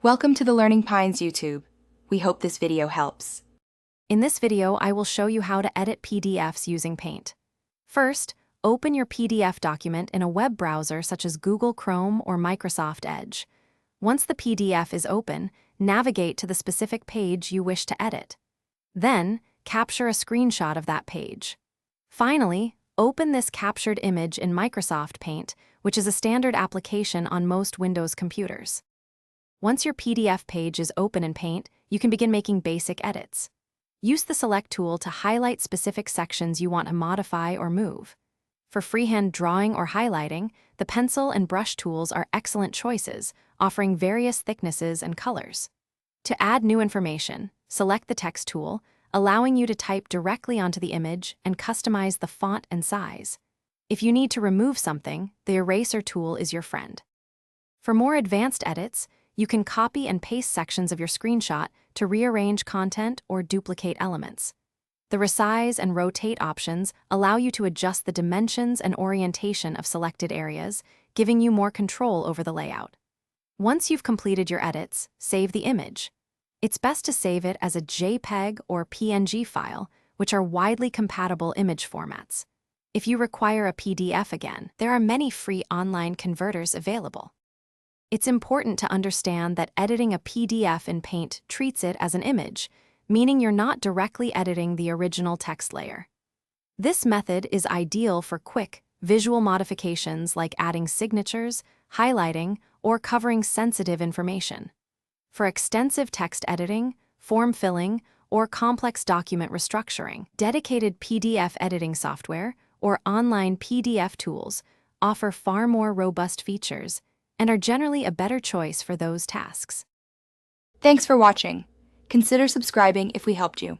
Welcome to the Learning Pines YouTube. We hope this video helps. In this video, I will show you how to edit PDFs using Paint. First, open your PDF document in a web browser such as Google Chrome or Microsoft Edge. Once the PDF is open, navigate to the specific page you wish to edit. Then, capture a screenshot of that page. Finally, open this captured image in Microsoft Paint, which is a standard application on most Windows computers. Once your PDF page is open in Paint, you can begin making basic edits. Use the Select tool to highlight specific sections you want to modify or move. For freehand drawing or highlighting, the pencil and brush tools are excellent choices, offering various thicknesses and colors. To add new information, select the Text tool, allowing you to type directly onto the image and customize the font and size. If you need to remove something, the Eraser tool is your friend. For more advanced edits, you can copy and paste sections of your screenshot to rearrange content or duplicate elements. The Resize and Rotate options allow you to adjust the dimensions and orientation of selected areas, giving you more control over the layout. Once you've completed your edits, save the image. It's best to save it as a JPEG or PNG file, which are widely compatible image formats. If you require a PDF again, there are many free online converters available. It's important to understand that editing a PDF in Paint treats it as an image, meaning you're not directly editing the original text layer. This method is ideal for quick, visual modifications like adding signatures, highlighting, or covering sensitive information. For extensive text editing, form filling, or complex document restructuring, dedicated PDF editing software or online PDF tools offer far more robust features and are generally a better choice for those tasks. Thanks for watching. Consider subscribing if we helped you.